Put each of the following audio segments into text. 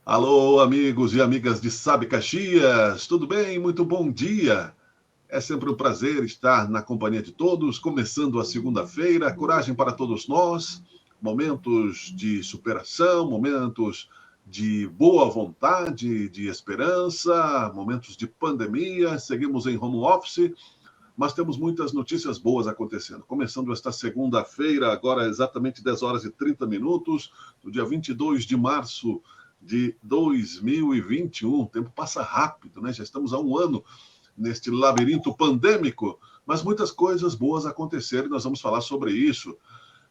Alô, amigos e amigas de Sabe Caxias, tudo bem? Muito bom dia. É sempre um prazer estar na companhia de todos, começando a segunda-feira. Coragem para todos nós, momentos de superação, momentos de boa vontade, de esperança, momentos de pandemia. Seguimos em home office, mas temos muitas notícias boas acontecendo. Começando esta segunda-feira, agora exatamente 10 horas e 30 minutos, do dia 22 de março de 2021. O tempo passa rápido, né? Já estamos há um ano neste labirinto pandêmico, mas muitas coisas boas aconteceram e nós vamos falar sobre isso,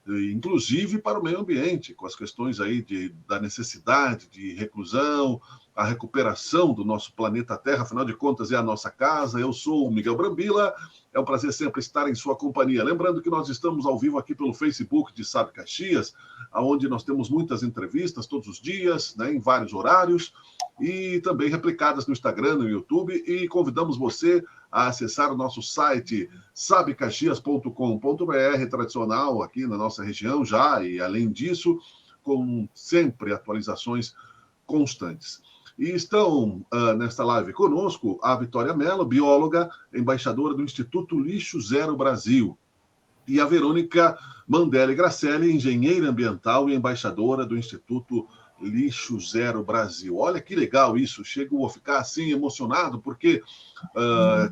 inclusive para o meio ambiente, com as questões aí da necessidade de reclusão, a recuperação do nosso planeta Terra, afinal de contas é a nossa casa. Eu sou o Miguel Brambila, é um prazer sempre estar em sua companhia. Lembrando que nós estamos ao vivo aqui pelo Facebook de Sabe Caxias, onde nós temos muitas entrevistas todos os dias, né, em vários horários, e também replicadas no Instagram, no YouTube, e convidamos você a acessar o nosso site sabecaxias.com.br, tradicional aqui na nossa região já, e além disso, com sempre atualizações constantes. E estão nesta live conosco a Vitória Mello, bióloga, embaixadora do Instituto Lixo Zero Brasil, e a Verônica Mandelli Gracelli, engenheira ambiental e embaixadora do Instituto Lixo Zero Brasil. Olha que legal isso, chego a ficar assim emocionado, porque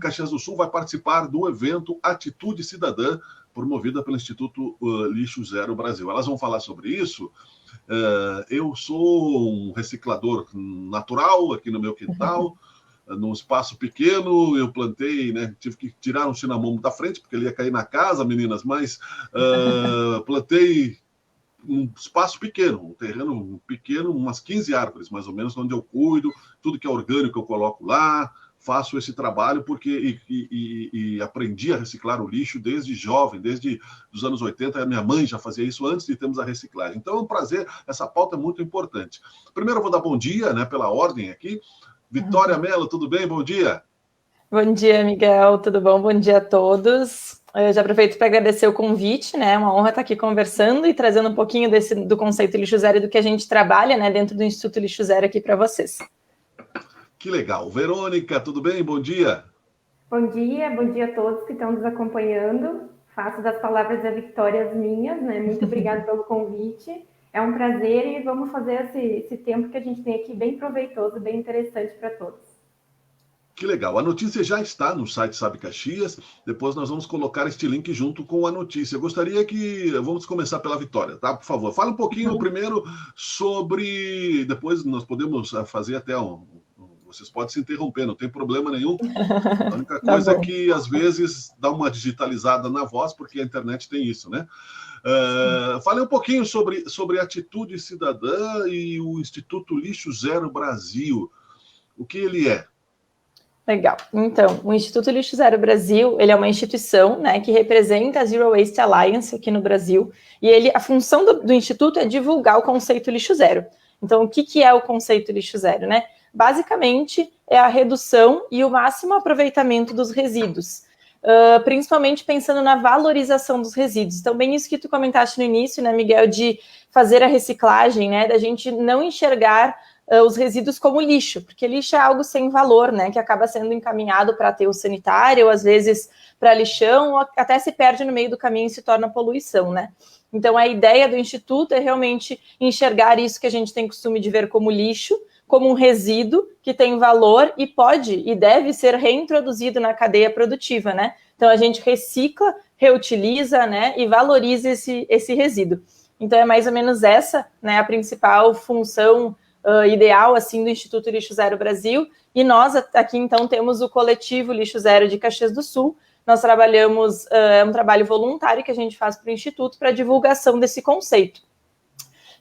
Caxias do Sul vai participar do evento Atitude Cidadã, promovida pelo Instituto Lixo Zero Brasil. Elas vão falar sobre isso. Eu sou um reciclador natural aqui no meu quintal, num espaço pequeno. Eu plantei, né? Tive que tirar um cinamomo da frente, porque ele ia cair na casa, meninas, mas plantei um espaço pequeno, um terreno pequeno, umas 15 árvores, mais ou menos, onde eu cuido, tudo que é orgânico eu coloco lá, faço esse trabalho porque e aprendi a reciclar o lixo desde jovem, desde os anos 80. A minha mãe já fazia isso antes de termos a reciclagem. Então é um prazer, essa pauta é muito importante. Primeiro eu vou dar bom dia, né, pela ordem aqui. Vitória Mello, tudo bem? Bom dia. Bom dia, Miguel, tudo bom? Bom dia a todos. Eu já aproveito para agradecer o convite, né? É uma honra estar aqui conversando e trazendo um pouquinho do conceito Lixo Zero e do que a gente trabalha, né, dentro do Instituto Lixo Zero aqui para vocês. Que legal. Verônica, tudo bem? Bom dia. Bom dia a todos que estão nos acompanhando. Faço das palavras da Vitória as minhas, né? Muito obrigada pelo convite. É um prazer e vamos fazer esse tempo que a gente tem aqui bem proveitoso, bem interessante para todos. Que legal. A notícia já está no site Sabe Caxias. Depois nós vamos colocar este link junto com a notícia. Eu gostaria que... Vamos começar pela Vitória, tá? Por favor, fala um pouquinho primeiro sobre... Depois nós podemos fazer até Vocês podem se interromper, não tem problema nenhum. A única Tá coisa é bom. que, às vezes, dá uma digitalizada na voz, porque a internet tem isso, né? Fale um pouquinho sobre a Atitude Cidadã e o Instituto Lixo Zero Brasil. O que ele é? Legal. Então, o Instituto Lixo Zero Brasil, ele é uma instituição, né, que representa a Zero Waste Alliance aqui no Brasil, e a função do Instituto é divulgar o conceito lixo zero. Então, o que é o conceito lixo zero, né? Basicamente, é a redução e o máximo aproveitamento dos resíduos, principalmente pensando na valorização dos resíduos. Então, bem isso que tu comentaste no início, né, Miguel, de fazer a reciclagem, né, da gente não enxergar os resíduos como lixo, porque lixo é algo sem valor, né, que acaba sendo encaminhado para aterro sanitário, ou às vezes para lixão, ou até se perde no meio do caminho e se torna poluição, né. Então, a ideia do Instituto é realmente enxergar isso que a gente tem costume de ver como lixo, como um resíduo que tem valor e pode e deve ser reintroduzido na cadeia produtiva, né. Então, a gente recicla, reutiliza, né, e valoriza esse resíduo. Então, é mais ou menos essa, né, a principal função ideal assim do Instituto Lixo Zero Brasil, e nós aqui então temos o coletivo Lixo Zero de Caxias do Sul. Nós trabalhamos, é um trabalho voluntário que a gente faz para o Instituto para divulgação desse conceito.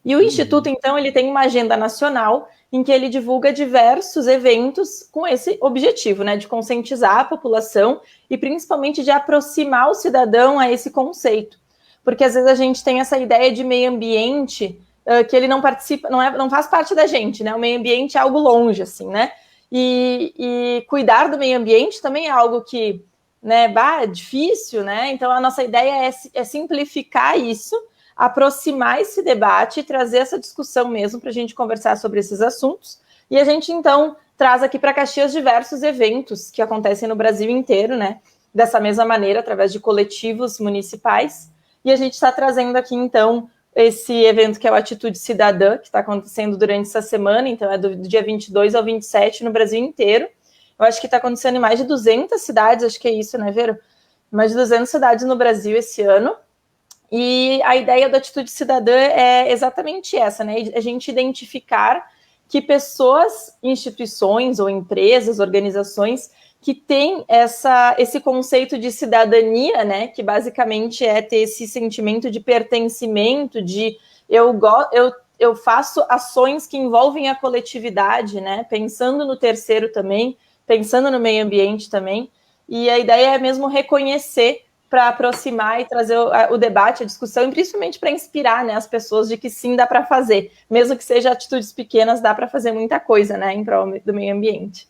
E o Instituto, então, ele tem uma agenda nacional em que ele divulga diversos eventos com esse objetivo, né, de conscientizar a população e principalmente de aproximar o cidadão a esse conceito. Porque às vezes a gente tem essa ideia de meio ambiente que ele não participa, não faz parte da gente, né? O meio ambiente é algo longe, assim, né? E cuidar do meio ambiente também é algo que, né, é difícil, né? Então a nossa ideia é simplificar isso aproximar esse debate e trazer essa discussão mesmo para a gente conversar sobre esses assuntos. E a gente, então, traz aqui para Caxias diversos eventos que acontecem no Brasil inteiro, né? Dessa mesma maneira, através de coletivos municipais. E a gente está trazendo aqui, então, esse evento que é o Atitude Cidadã, que está acontecendo durante essa semana, então é do dia 22 ao 27 no Brasil inteiro. Eu acho que está acontecendo em mais de 200 cidades, acho que é isso, né, Vero? Mais de 200 cidades no Brasil esse ano. E a ideia da Atitude Cidadã é exatamente essa, né? A gente identificar que pessoas, instituições ou empresas, organizações que têm esse conceito de cidadania, né? Que basicamente é ter esse sentimento de pertencimento, de eu faço ações que envolvem a coletividade, né? Pensando no terceiro também, pensando no meio ambiente também. E a ideia é mesmo reconhecer para aproximar e trazer o debate, a discussão, e principalmente para inspirar, né, as pessoas de que sim, dá para fazer. Mesmo que seja atitudes pequenas, dá para fazer muita coisa, né, em prol do meio ambiente.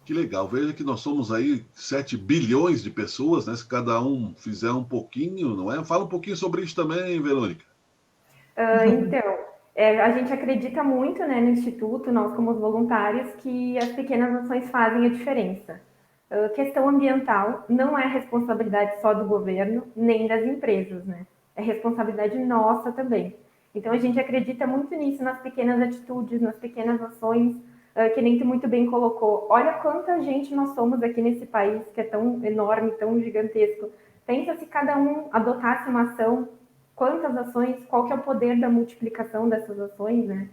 Que legal. Veja que nós somos aí 7 bilhões de pessoas, né? Se cada um fizer um pouquinho, não é? Fala um pouquinho sobre isso também, Verônica. Então, a gente acredita muito, né, no Instituto, nós como voluntários, que as pequenas ações fazem a diferença. Questão ambiental não é responsabilidade só do governo, nem das empresas, né? É responsabilidade nossa também. Então, a gente acredita muito nisso, nas pequenas atitudes, nas pequenas ações, que nem tu muito bem colocou. Olha quanta gente nós somos aqui nesse país, que é tão enorme, tão gigantesco. Pensa se cada um adotasse uma ação, quantas ações, qual que é o poder da multiplicação dessas ações, né?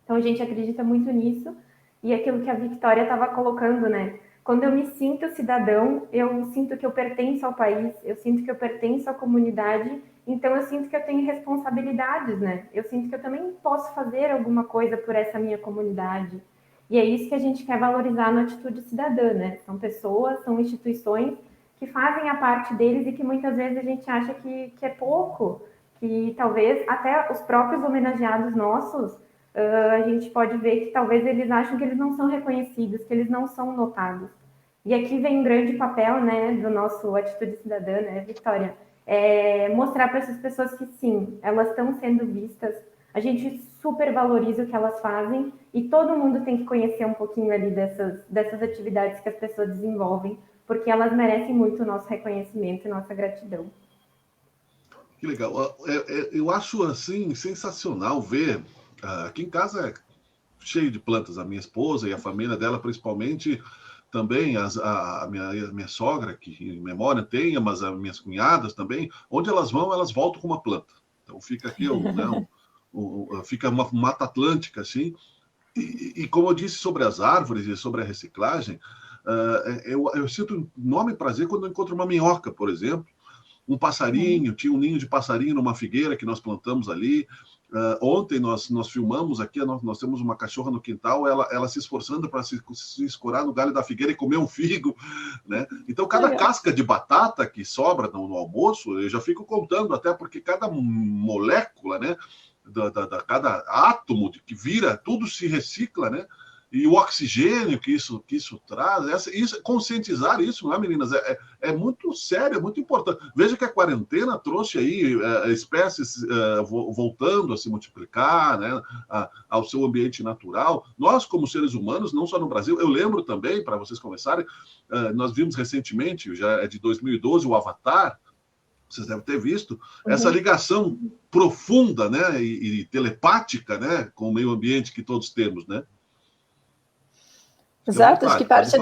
Então, a gente acredita muito nisso. E aquilo que a Victoria estava colocando, né? Quando eu me sinto cidadão, eu sinto que eu pertenço ao país, eu sinto que eu pertenço à comunidade, então eu sinto que eu tenho responsabilidades, né? Eu sinto que eu também posso fazer alguma coisa por essa minha comunidade. E é isso que a gente quer valorizar na Atitude Cidadã, né? São pessoas, são instituições que fazem a parte deles e que muitas vezes a gente acha que é pouco, que talvez até os próprios homenageados nossos, a gente pode ver que talvez eles acham que eles não são reconhecidos, que eles não são notados. E aqui vem um grande papel, né, do nosso Atitude Cidadã, né, Victoria? Mostrar para essas pessoas que sim, elas estão sendo vistas, a gente super valoriza o que elas fazem e todo mundo tem que conhecer um pouquinho ali dessas atividades que as pessoas desenvolvem, porque elas merecem muito o nosso reconhecimento e nossa gratidão. Que legal. Eu acho, assim, sensacional ver... Aqui em casa é cheio de plantas. A minha esposa e a família dela, principalmente, também a minha sogra, que em memória tenha, mas as minhas cunhadas também, onde elas vão, elas voltam com uma planta. Então fica aqui, fica uma mata atlântica, assim. E como eu disse sobre as árvores e sobre a reciclagem, eu sinto enorme prazer quando eu encontro uma minhoca, por exemplo, um passarinho, tinha um ninho de passarinho numa figueira que nós plantamos ali. Ontem nós filmamos aqui, nós temos uma cachorra no quintal, ela se esforçando para se escorar no galho da figueira e comer um figo, né? Então, cada casca de batata que sobra no almoço, eu já fico contando, até porque cada molécula, né, cada átomo que vira, tudo se recicla, né? E o oxigênio que isso traz, conscientizar isso, não é, meninas? É muito sério, é muito importante. Veja que a quarentena trouxe aí espécies voltando a se multiplicar, né, ao seu ambiente natural. Nós, como seres humanos, não só no Brasil, eu lembro também, para vocês começarem, nós vimos recentemente, já é de 2012, o Avatar. Vocês devem ter visto essa ligação profunda, né, e telepática, né, com o meio ambiente que todos temos, né? Exato, acho que parte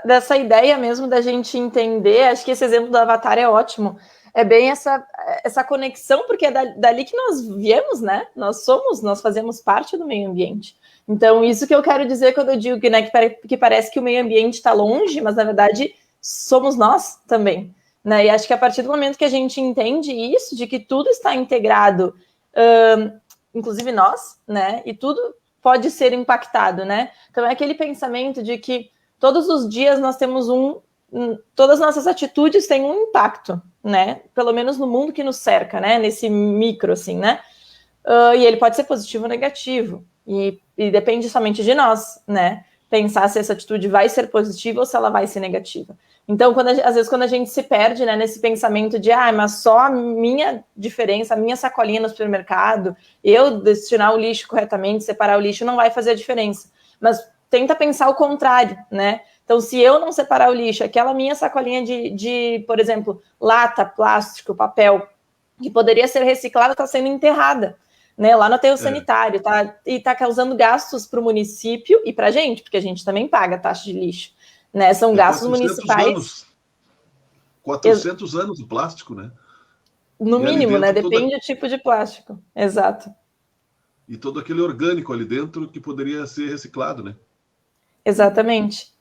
dessa ideia mesmo da gente entender, acho que esse exemplo do Avatar é ótimo, é bem essa conexão, porque é dali que nós viemos, né? Nós fazemos parte do meio ambiente. Então, isso que eu quero dizer quando eu digo que, né, que parece que o meio ambiente está longe, mas na verdade somos nós também, né? E acho que a partir do momento que a gente entende isso, de que tudo está integrado, inclusive nós, né? E tudo pode ser impactado, né? Então é aquele pensamento de que todos os dias nós temos todas as nossas atitudes têm um impacto, né? Pelo menos no mundo que nos cerca, né? Nesse micro, assim, né? E ele pode ser positivo ou negativo, e depende somente de nós, né? pensar se essa atitude vai ser positiva ou se ela vai ser negativa. Então, às vezes, quando a gente se perde, né, nesse pensamento de, mas só a minha diferença, a minha sacolinha no supermercado, eu destinar o lixo corretamente, separar o lixo, não vai fazer a diferença. Mas tenta pensar o contrário, né? Então, se eu não separar o lixo, aquela minha sacolinha de, por exemplo, lata, plástico, papel, que poderia ser reciclada, está sendo enterrada, né, lá no aterro sanitário, tá? E está causando gastos para o município e para a gente, porque a gente também paga taxa de lixo. Né, são gastos 400 municipais. Anos. 400 anos o plástico, né? No mínimo, né? Depende do tipo de plástico. Exato. E todo aquele orgânico ali dentro que poderia ser reciclado, né? Exatamente.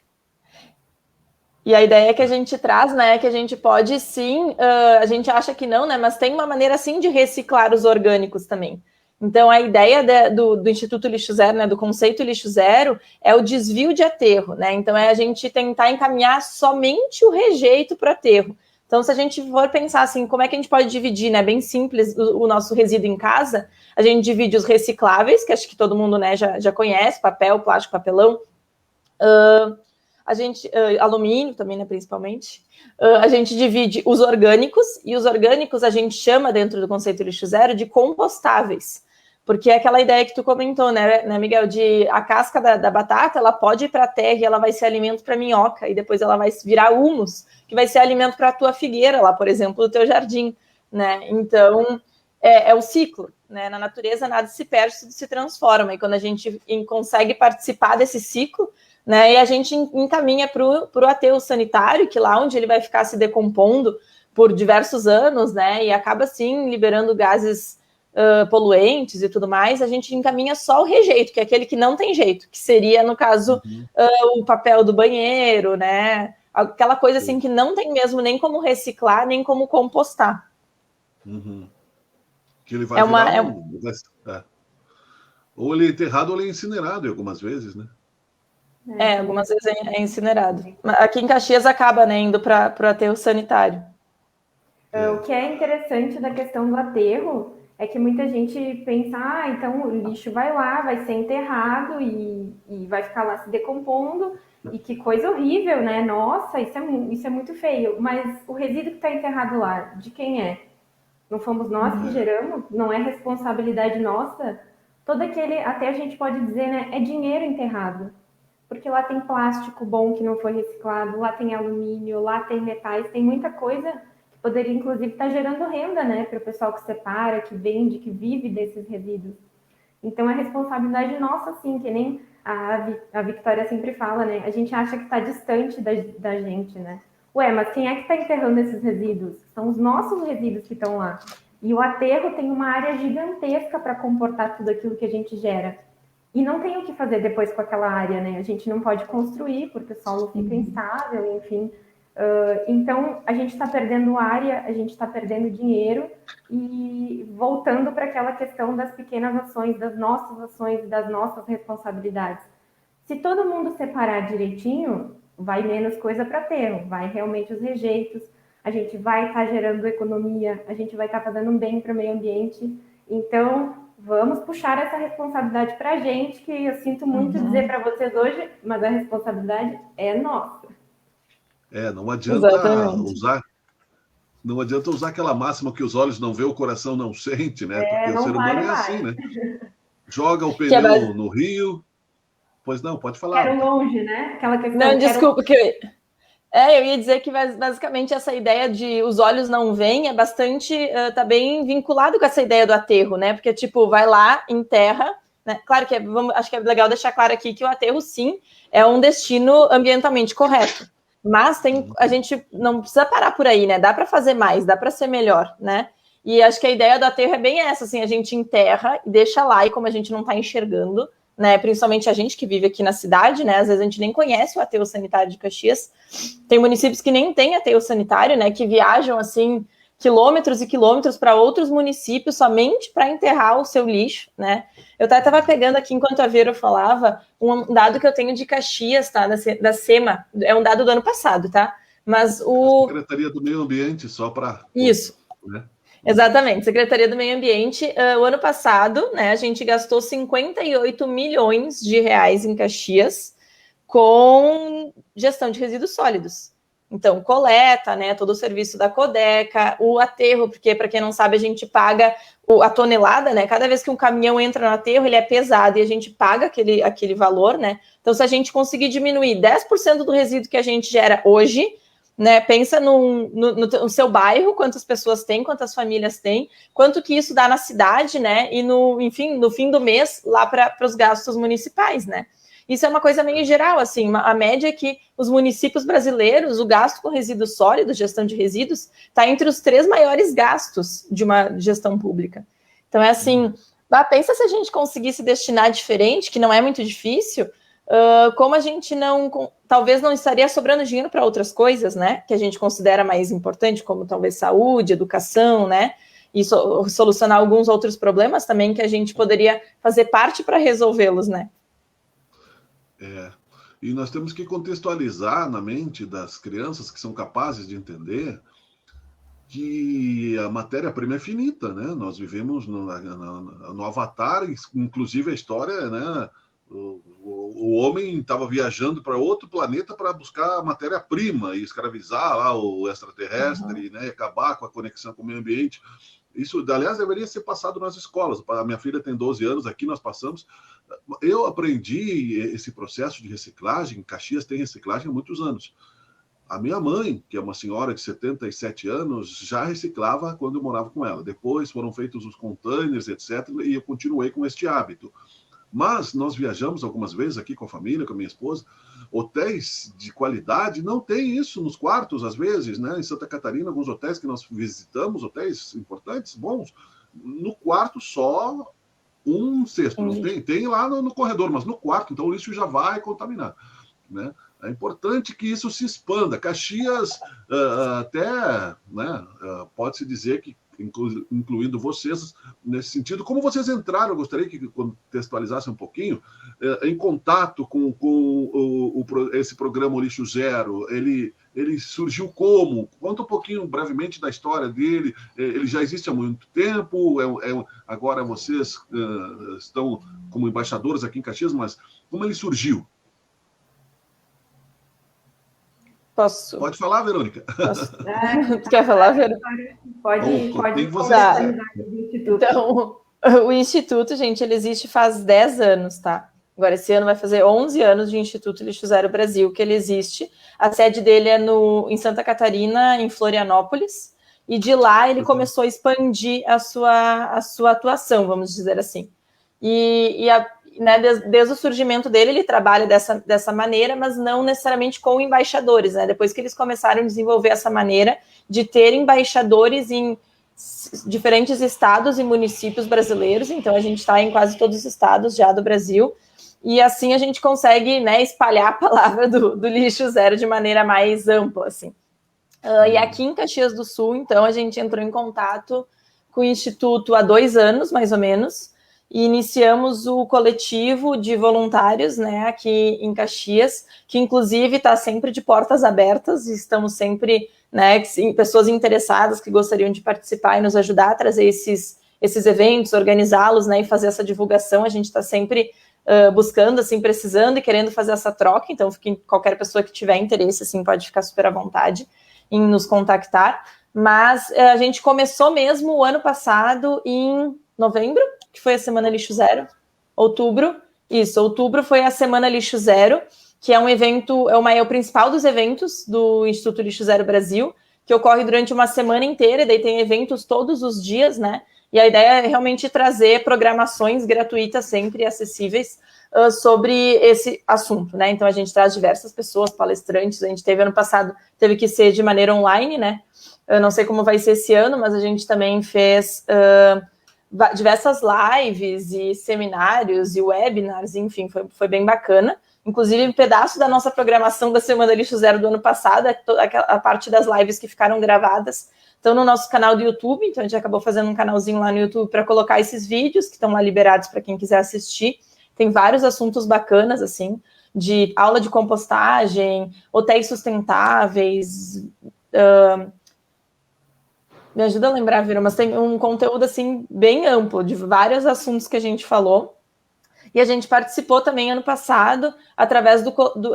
E a ideia que a gente traz, né, é que a gente pode sim, a gente acha que não, né, mas tem uma maneira sim de reciclar os orgânicos também. Então, a ideia do Instituto Lixo Zero, né, do conceito Lixo Zero, é o desvio de aterro, né? Então, é a gente tentar encaminhar somente o rejeito para o aterro. Então, se a gente for pensar assim, como é que a gente pode dividir, né, bem simples, o nosso resíduo em casa, a gente divide os recicláveis, que acho que todo mundo, né, já conhece, papel, plástico, papelão, a gente, alumínio também, né, principalmente, a gente divide os orgânicos, e os orgânicos a gente chama, dentro do conceito Lixo Zero, de compostáveis. Porque é aquela ideia que tu comentou, né, Miguel, de a casca da batata, ela pode ir para a terra e ela vai ser alimento para minhoca, e depois ela vai virar humus, que vai ser alimento para a tua figueira lá, por exemplo, do teu jardim, né? Então, é o ciclo, né? Na natureza nada se perde, tudo se transforma, e quando a gente consegue participar desse ciclo, né, e a gente encaminha para o aterro sanitário, que lá onde ele vai ficar se decompondo por diversos anos, né, e acaba, sim, liberando gases poluentes e tudo mais, a gente encaminha só o rejeito, que é aquele que não tem jeito, que seria, no caso, o papel do banheiro, né, aquela coisa assim que não tem mesmo nem como reciclar, nem como compostar. Que ele vai virar ou ele é enterrado ou ele é incinerado algumas vezes, né? Algumas vezes é incinerado. Aqui em Caxias acaba, né, indo para o aterro sanitário. O que é interessante da questão do aterro é que muita gente pensa, então o lixo vai lá, vai ser enterrado e vai ficar lá se decompondo, e que coisa horrível, né? Nossa, isso é muito feio. Mas o resíduo que está enterrado lá, de quem é? Não fomos nós que geramos? Não é responsabilidade nossa? Todo aquele, até a gente pode dizer, né, é dinheiro enterrado. Porque lá tem plástico bom que não foi reciclado, lá tem alumínio, lá tem metais, tem muita coisa que poderia, inclusive, estar gerando renda, né, para o pessoal que separa, que vende, que vive desses resíduos. Então, é responsabilidade nossa, sim, que nem a Victoria sempre fala, né, a gente acha que está distante da gente, né. Ué, mas quem é que está enterrando esses resíduos? São os nossos resíduos que estão lá. E o aterro tem uma área gigantesca para comportar tudo aquilo que a gente gera. E não tem o que fazer depois com aquela área, né? A gente não pode construir, porque o solo fica instável, enfim. Então, a gente está perdendo área, a gente está perdendo dinheiro, e voltando para aquela questão das pequenas ações, das nossas responsabilidades. Se todo mundo separar direitinho, vai menos coisa para aterro, vai realmente os rejeitos, a gente vai estar gerando economia, a gente vai estar fazendo um bem para o meio ambiente. Então, vamos puxar essa responsabilidade para a gente, que eu sinto muito dizer para vocês hoje, mas a responsabilidade é nossa. Não adianta usar aquela máxima que os olhos não vê, o coração não sente, né? Porque o ser humano é assim, né? Joga o pneu no rio. Pois não, pode falar. Quero longe, né? Aquela questão. Não, desculpa, eu ia dizer que basicamente essa ideia de os olhos não veem é bastante, tá bem vinculado com essa ideia do aterro, né? Porque, tipo, vai lá, enterra, né? Claro que acho que é legal deixar claro aqui que o aterro, sim, é um destino ambientalmente correto. Mas a gente não precisa parar por aí, né? Dá para fazer mais, dá para ser melhor, né? E acho que a ideia do aterro é bem essa, assim, a gente enterra e deixa lá, e como a gente não está enxergando, né, principalmente a gente que vive aqui na cidade, né, às vezes a gente nem conhece o aterro sanitário de Caxias, tem municípios que nem tem aterro sanitário, né, que viajam, assim, quilômetros e quilômetros para outros municípios somente para enterrar o seu lixo, né. Eu estava pegando aqui, enquanto a Vera falava, um dado que eu tenho de Caxias, tá, da SEMA, é um dado do ano passado, tá, mas a Secretaria do Meio Ambiente, só para... Isso. Né? Exatamente, Secretaria do Meio Ambiente, o ano passado, né, a gente gastou 58 milhões de reais em Caxias com gestão de resíduos sólidos. Então, coleta, né, todo o serviço da Codeca, o aterro, porque, para quem não sabe, a gente paga a tonelada, né, cada vez que um caminhão entra no aterro, ele é pesado e a gente paga aquele valor, né, então se a gente conseguir diminuir 10% do resíduo que a gente gera hoje, né, pensa no seu bairro, quantas pessoas tem, quantas famílias tem, quanto que isso dá na cidade, né, e enfim, no fim do mês, lá para os gastos municipais, né. Isso é uma coisa meio geral, assim, a média é que os municípios brasileiros, o gasto com resíduos sólidos, gestão de resíduos, está entre os 3 maiores gastos de uma gestão pública. Então, é assim, pensa se a gente conseguisse destinar diferente, que não é muito difícil, como a gente talvez não estaria sobrando dinheiro para outras coisas, né, que a gente considera mais importante, como talvez saúde, educação, né, e solucionar alguns outros problemas também que a gente poderia fazer parte para resolvê-los, né. E nós temos que contextualizar na mente das crianças que são capazes de entender que a matéria-prima é finita, né? Nós vivemos no Avatar, inclusive a história, né? O homem estava viajando para outro planeta para buscar matéria-prima e escravizar lá o extraterrestre, né? E acabar com a conexão com o meio ambiente. Isso, aliás, deveria ser passado nas escolas. A minha filha tem 12 anos, aqui nós passamos. Eu aprendi esse processo de reciclagem. Em Caxias tem reciclagem há muitos anos. A minha mãe, que é uma senhora de 77 anos, já reciclava quando eu morava com ela. Depois foram feitos os containers, etc., e eu continuei com este hábito. Mas nós viajamos algumas vezes aqui com a família, com a minha esposa. Hotéis de qualidade não tem isso nos quartos, às vezes, né? Em Santa Catarina, alguns hotéis que nós visitamos, hotéis importantes, bons, no quarto só um cesto. Não tem lá no corredor, mas no quarto, então o lixo já vai contaminar, né? É importante que isso se expanda. Caxias, até, né, pode-se dizer que, incluindo vocês, nesse sentido, como vocês entraram, eu gostaria que contextualizassem um pouquinho, em contato com esse programa O Lixo Zero. Ele surgiu como? Conta um pouquinho, brevemente, da história dele. Ele já existe há muito tempo, agora vocês estão como embaixadores aqui em Caxias, mas como ele surgiu? Posso? Pode falar, Verônica. Posso? Tu quer falar, Verônica? Pode contextualizar o Instituto. Então, o Instituto, gente, ele existe faz 10 anos, tá? Agora, esse ano vai fazer 11 anos de Instituto Lixo Zero Brasil, que ele existe. A sede dele é em Santa Catarina, em Florianópolis, e de lá ele começou a expandir a sua atuação, vamos dizer assim. Né, desde o surgimento dele, ele trabalha dessa maneira, mas não necessariamente com embaixadores, né? Depois que eles começaram a desenvolver essa maneira de ter embaixadores em diferentes estados e municípios brasileiros, então a gente está em quase todos os estados já do Brasil, e assim a gente consegue, né, espalhar a palavra do lixo zero de maneira mais ampla, assim. E aqui em Caxias do Sul, então, a gente entrou em contato com o Instituto há 2 anos, mais ou menos, e iniciamos o coletivo de voluntários, né, aqui em Caxias, que inclusive está sempre de portas abertas, e estamos sempre, né, pessoas interessadas que gostariam de participar e nos ajudar a trazer esses eventos, organizá-los, né, e fazer essa divulgação. A gente está sempre buscando, assim, precisando e querendo fazer essa troca, então qualquer pessoa que tiver interesse, assim, pode ficar super à vontade em nos contactar. Mas a gente começou mesmo o ano passado em novembro, que foi a Semana Lixo Zero. Outubro foi a Semana Lixo Zero, que é um evento, é o principal dos eventos do Instituto Lixo Zero Brasil, que ocorre durante uma semana inteira, e daí tem eventos todos os dias, né? E a ideia é realmente trazer programações gratuitas, sempre acessíveis, sobre esse assunto, né? Então a gente traz diversas pessoas, palestrantes. A gente teve ano passado, teve que ser de maneira online, né? Eu não sei como vai ser esse ano, mas a gente também fez diversas lives e seminários e webinars, enfim, foi bem bacana. Inclusive, um pedaço da nossa programação da Semana Lixo Zero do ano passado, a parte das lives que ficaram gravadas, estão no nosso canal do YouTube. Então a gente acabou fazendo um canalzinho lá no YouTube para colocar esses vídeos que estão lá liberados para quem quiser assistir. Tem vários assuntos bacanas, assim, de aula de compostagem, hotéis sustentáveis. Me ajuda a lembrar, Vira, mas tem um conteúdo, assim, bem amplo, de vários assuntos que a gente falou. E a gente participou também ano passado, através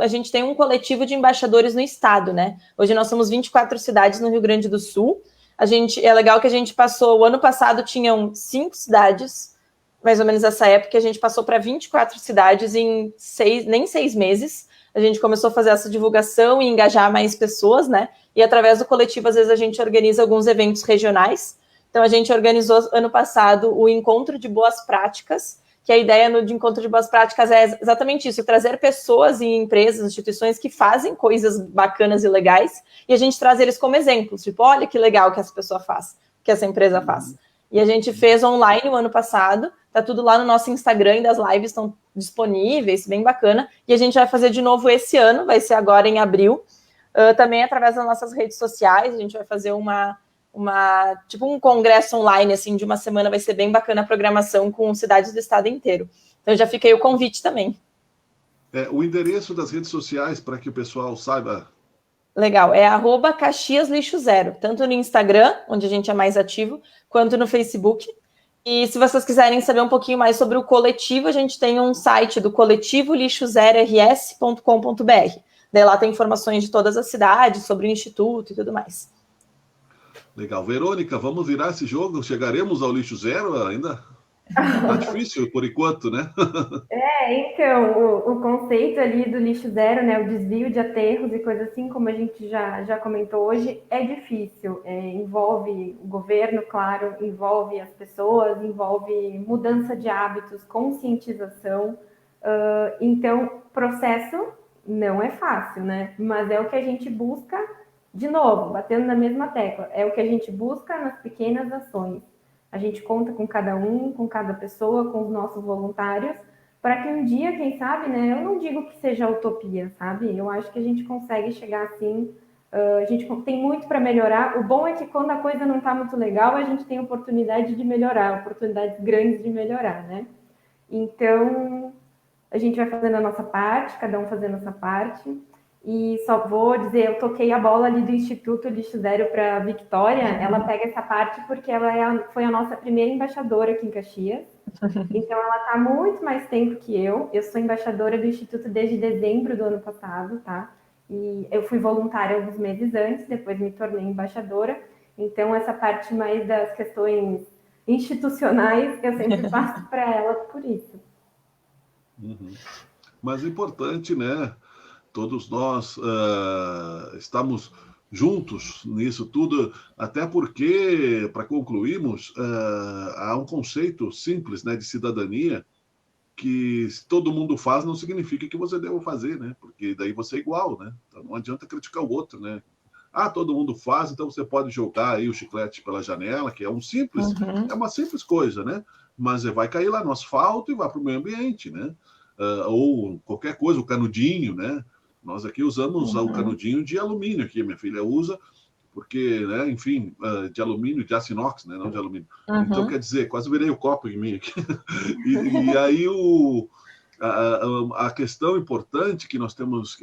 a gente tem um coletivo de embaixadores no estado, né? Hoje nós somos 24 cidades no Rio Grande do Sul. É legal que a gente passou, o ano passado tinham 5 cidades, mais ou menos essa época, a gente passou para 24 cidades em nem 6 meses. A gente começou a fazer essa divulgação e engajar mais pessoas, né? E através do coletivo, às vezes, a gente organiza alguns eventos regionais. Então, a gente organizou ano passado o Encontro de Boas Práticas, que a ideia de Encontro de Boas Práticas é exatamente isso, trazer pessoas e empresas, instituições que fazem coisas bacanas e legais, e a gente traz eles como exemplos, tipo, olha que legal que essa pessoa faz, que essa empresa faz. E a gente fez online o ano passado, tá tudo lá no nosso Instagram, e as lives estão disponíveis, bem bacana, e a gente vai fazer de novo esse ano, vai ser agora em abril, também através das nossas redes sociais, a gente vai fazer tipo um congresso online, assim, de uma semana, vai ser bem bacana a programação com cidades do estado inteiro. Então já fica aí o convite também. O endereço das redes sociais para que o pessoal saiba. Legal, é @CaxiasLixoZero, tanto no Instagram, onde a gente é mais ativo, quanto no Facebook. E se vocês quiserem saber um pouquinho mais sobre o coletivo, a gente tem um site do coletivo lixozerors.com.br. Daí lá tem informações de todas as cidades, sobre o Instituto e tudo mais. Legal. Verônica, vamos virar esse jogo? Chegaremos ao lixo zero ainda? Tá difícil por enquanto, né? Então, o conceito ali do lixo zero, né, o desvio de aterros e coisa assim, como a gente já comentou hoje, é difícil. Envolve o governo, claro, envolve as pessoas, envolve mudança de hábitos, conscientização. Então, processo não é fácil, né? Mas é o que a gente busca, de novo, batendo na mesma tecla, é o que a gente busca nas pequenas ações. A gente conta com cada um, com cada pessoa, com os nossos voluntários, para que um dia, quem sabe, né? Eu não digo que seja utopia, sabe? Eu acho que a gente consegue chegar assim. A gente tem muito para melhorar. O bom é que quando a coisa não está muito legal, a gente tem oportunidade de melhorar, oportunidades grandes de melhorar, né? Então, a gente vai fazendo a nossa parte, cada um fazendo a sua parte. E só vou dizer, eu toquei a bola ali do Instituto Lixo Zero para a Victoria. Ela pega essa parte porque ela foi a nossa primeira embaixadora aqui em Caxias. Então, ela está muito mais tempo que eu. Eu sou embaixadora do Instituto desde dezembro do ano passado, tá? E eu fui voluntária alguns meses antes, depois me tornei embaixadora. Então, essa parte mais das questões institucionais, eu sempre passo para ela por isso. Mas é importante, né? Todos nós estamos juntos nisso tudo, até porque, para concluirmos, há um conceito simples, né, de cidadania, que se todo mundo faz não significa que você deva fazer, né? Porque daí você é igual, né? Então não adianta criticar o outro, né? Todo mundo faz, então você pode jogar aí o chiclete pela janela, que é é uma simples coisa, né? Mas vai cair lá no asfalto e vai para o meio ambiente, né? Ou qualquer coisa, o canudinho, né? Nós aqui usamos o canudinho de alumínio, aqui minha filha usa, porque, né, enfim, de alumínio, de aço inox, né, não de alumínio. Então, quer dizer, quase virei o copo em mim aqui. E aí a questão importante que nós temos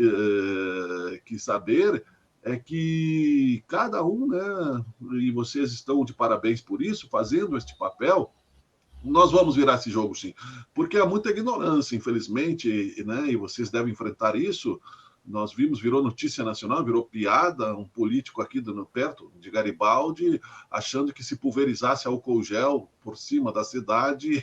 que saber é que cada um, né, e vocês estão de parabéns por isso, fazendo este papel. Nós vamos virar esse jogo, sim, porque há muita ignorância, infelizmente, né, e vocês devem enfrentar isso. Nós vimos, virou notícia nacional, virou piada, um político aqui perto de Garibaldi, achando que se pulverizasse álcool gel por cima da cidade,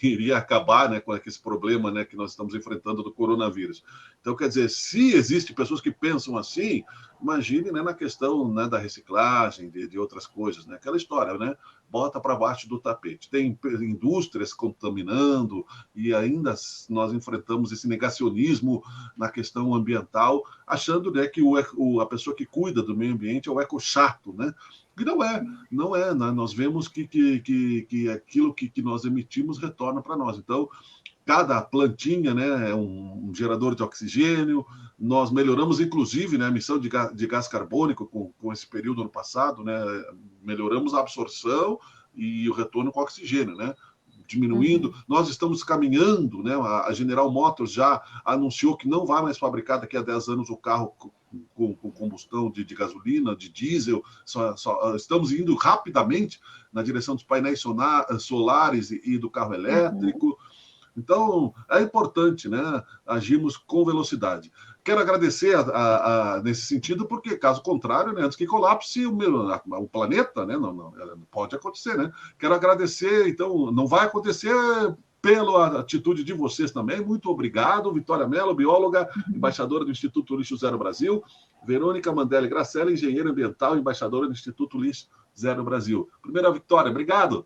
iria acabar, né, com esse problema, né, que nós estamos enfrentando do coronavírus. Então, quer dizer, se existem pessoas que pensam assim, imagine, né, na questão, né, da reciclagem, de outras coisas, né, aquela história, né, bota para baixo do tapete. Tem indústrias contaminando e ainda nós enfrentamos esse negacionismo na questão ambiental, achando, né, que a pessoa que cuida do meio ambiente é o eco-chato, né? E não é, né? Nós vemos que aquilo que nós emitimos retorna para nós. Então, cada plantinha, né, é um gerador de oxigênio. Nós melhoramos, inclusive, né, a emissão de gás carbônico com esse período ano passado, né, melhoramos a absorção e o retorno com oxigênio, né, diminuindo. Nós estamos caminhando, né, a General Motors já anunciou que não vai mais fabricar daqui a 10 anos o carro com combustão de gasolina, de diesel. Estamos indo rapidamente na direção dos painéis solares e do carro elétrico. Então, é importante, né, agirmos com velocidade. Quero agradecer nesse sentido, porque, caso contrário, né, antes que colapse o planeta, né, não pode acontecer, né? Quero agradecer, então, não vai acontecer pela atitude de vocês também. Muito obrigado, Vitória Mello, bióloga, embaixadora do Instituto Lixo Zero Brasil, Verônica Mandelli Gracella, engenheira ambiental, embaixadora do Instituto Lixo Zero Brasil. Primeira Vitória, obrigado.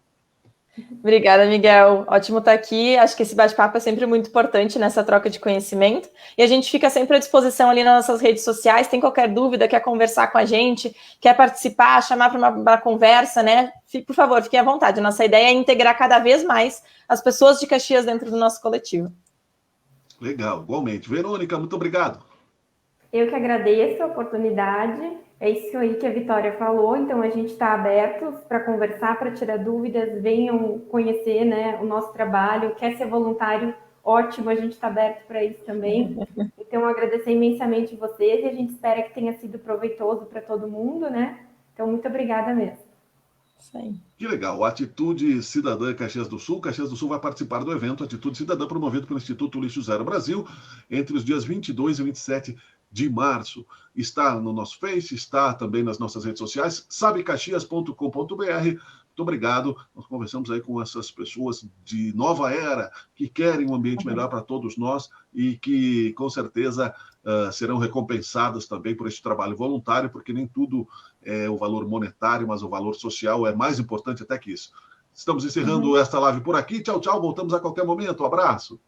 Obrigada, Miguel. Ótimo estar aqui. Acho que esse bate-papo é sempre muito importante nessa troca de conhecimento. E a gente fica sempre à disposição ali nas nossas redes sociais. Tem qualquer dúvida, quer conversar com a gente, quer participar, chamar para uma conversa, né? Por favor, fiquem à vontade. Nossa ideia é integrar cada vez mais as pessoas de Caxias dentro do nosso coletivo. Legal, igualmente. Verônica, muito obrigado. Eu que agradeço a oportunidade. É isso aí que a Vitória falou, então a gente está aberto para conversar, para tirar dúvidas, venham conhecer, né, o nosso trabalho, quer ser voluntário, ótimo, a gente está aberto para isso também. Então, agradecer imensamente vocês e a gente espera que tenha sido proveitoso para todo mundo, né? Então, muito obrigada mesmo. Isso aí. Que legal, Atitude Cidadã Caxias do Sul. Caxias do Sul vai participar do evento Atitude Cidadã, promovido pelo Instituto Lixo Zero Brasil, entre os dias 22 e 27 de março. Está no nosso Face, está também nas nossas redes sociais, sabecaxias.com.br. Muito obrigado. Nós conversamos aí com essas pessoas de nova era que querem um ambiente melhor para todos nós e que, com certeza, serão recompensadas também por este trabalho voluntário, porque nem tudo é o valor monetário, mas o valor social é mais importante até que isso. Estamos encerrando esta live por aqui. Tchau, tchau. Voltamos a qualquer momento. Um abraço.